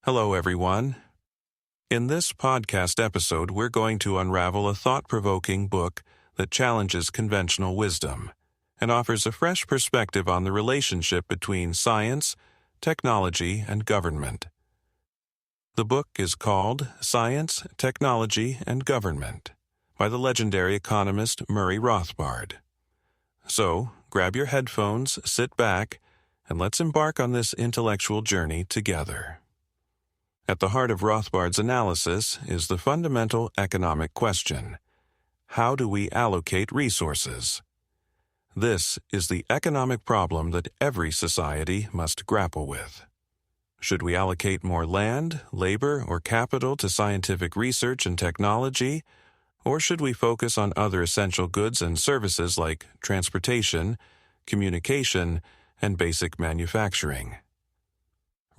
Hello, everyone. In this podcast episode, we're going to unravel a thought-provoking book that challenges conventional wisdom and offers a fresh perspective on the relationship between science, technology, and government. The book is called Science, Technology, and Government by the legendary economist Murray Rothbard. So, grab your headphones, sit back, and let's embark on this intellectual journey together. At the heart of Rothbard's analysis is the fundamental economic question: how do we allocate resources? This is the economic problem that every society must grapple with. Should we allocate more land, labor, or capital to scientific research and technology, or should we focus on other essential goods and services like transportation, communication, and basic manufacturing?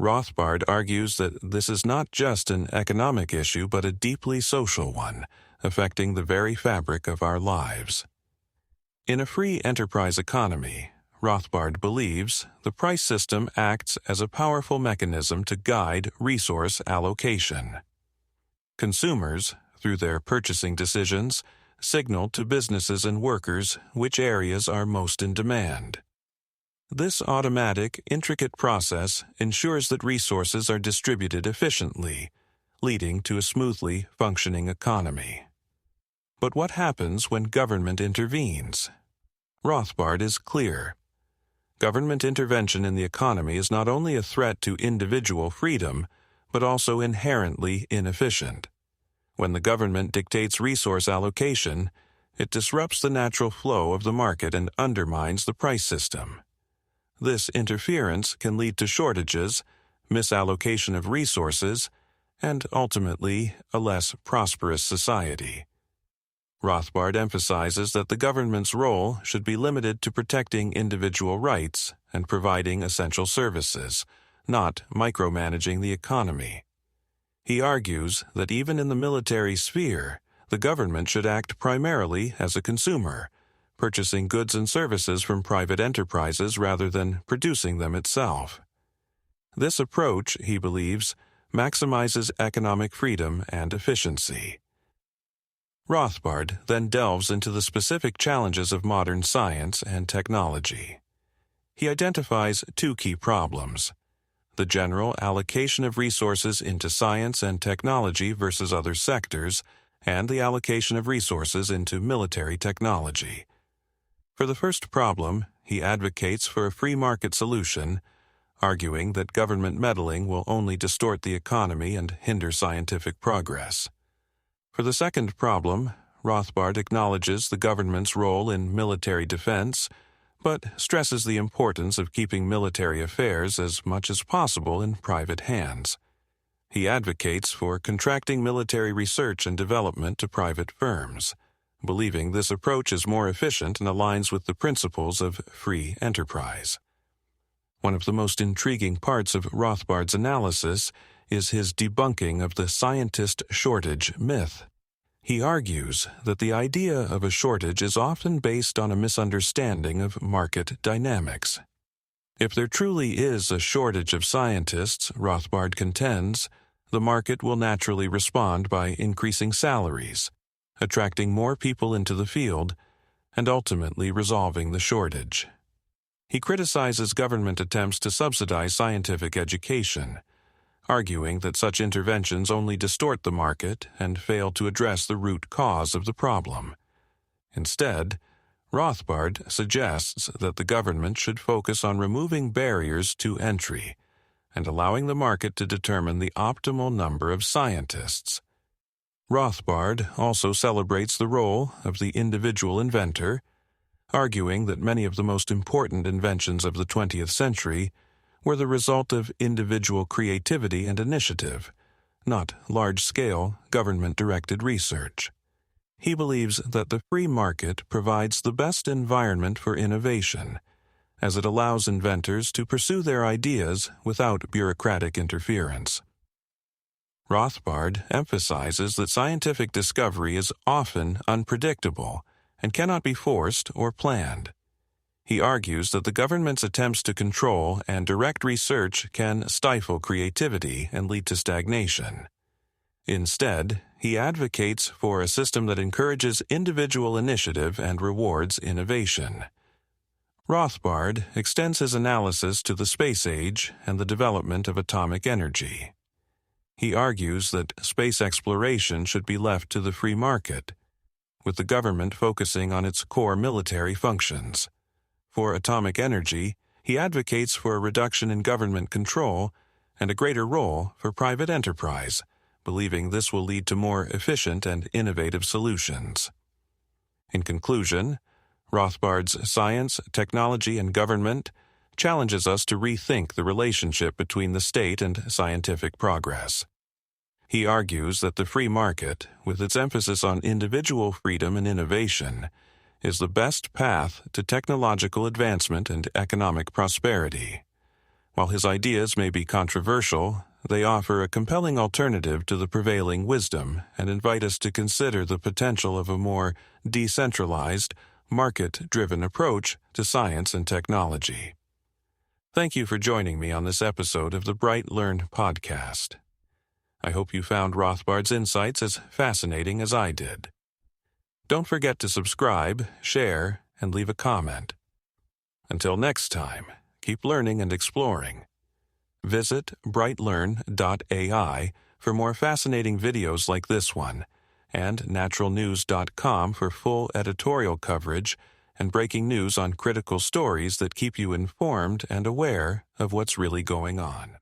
Rothbard argues that this is not just an economic issue but a deeply social one, affecting the very fabric of our lives. In a free enterprise economy, Rothbard believes the price system acts as a powerful mechanism to guide resource allocation. Consumers, through their purchasing decisions, signal to businesses and workers which areas are most in demand. This automatic, intricate process ensures that resources are distributed efficiently, leading to a smoothly functioning economy. But what happens when government intervenes? Rothbard is clear. Government intervention in the economy is not only a threat to individual freedom, but also inherently inefficient. When the government dictates resource allocation, it disrupts the natural flow of the market and undermines the price system. This interference can lead to shortages, misallocation of resources, and ultimately a less prosperous society. Rothbard emphasizes that the government's role should be limited to protecting individual rights and providing essential services, not micromanaging the economy. He argues that even in the military sphere, the government should act primarily as a consumer, purchasing goods and services from private enterprises rather than producing them itself. This approach, he believes, maximizes economic freedom and efficiency. Rothbard then delves into the specific challenges of modern science and technology. He identifies two key problems: the general allocation of resources into science and technology versus other sectors, and the allocation of resources into military technology. For the first problem, he advocates for a free market solution, arguing that government meddling will only distort the economy and hinder scientific progress. For the second problem, Rothbard acknowledges the government's role in military defense, but stresses the importance of keeping military affairs as much as possible in private hands. He advocates for contracting military research and development to private firms, believing this approach is more efficient and aligns with the principles of free enterprise. One of the most intriguing parts of Rothbard's analysis is his debunking of the scientist shortage myth. He argues that the idea of a shortage is often based on a misunderstanding of market dynamics. If there truly is a shortage of scientists, Rothbard contends, the market will naturally respond by increasing salaries, attracting more people into the field, and ultimately resolving the shortage. He criticizes government attempts to subsidize scientific education, arguing that such interventions only distort the market and fail to address the root cause of the problem. Instead, Rothbard suggests that the government should focus on removing barriers to entry and allowing the market to determine the optimal number of scientists. Rothbard also celebrates the role of the individual inventor, arguing that many of the most important inventions of the 20th century were the result of individual creativity and initiative, not large-scale, government-directed research. He believes that the free market provides the best environment for innovation, as it allows inventors to pursue their ideas without bureaucratic interference. Rothbard emphasizes that scientific discovery is often unpredictable and cannot be forced or planned. He argues that the government's attempts to control and direct research can stifle creativity and lead to stagnation. Instead, he advocates for a system that encourages individual initiative and rewards innovation. Rothbard extends his analysis to the space age and the development of atomic energy. He argues that space exploration should be left to the free market, with the government focusing on its core military functions. For atomic energy, he advocates for a reduction in government control and a greater role for private enterprise, believing this will lead to more efficient and innovative solutions. In conclusion, Rothbard's Science, Technology, and Government challenges us to rethink the relationship between the state and scientific progress. He argues that the free market, with its emphasis on individual freedom and innovation, is the best path to technological advancement and economic prosperity. While his ideas may be controversial, they offer a compelling alternative to the prevailing wisdom and invite us to consider the potential of a more decentralized, market-driven approach to science and technology. Thank you for joining me on this episode of the BrightLearn podcast. I hope you found Rothbard's insights as fascinating as I did. Don't forget to subscribe, share, and leave a comment. Until next time, keep learning and exploring. Visit brightlearn.ai for more fascinating videos like this one, and naturalnews.com for full editorial coverage and breaking news on critical stories that keep you informed and aware of what's really going on.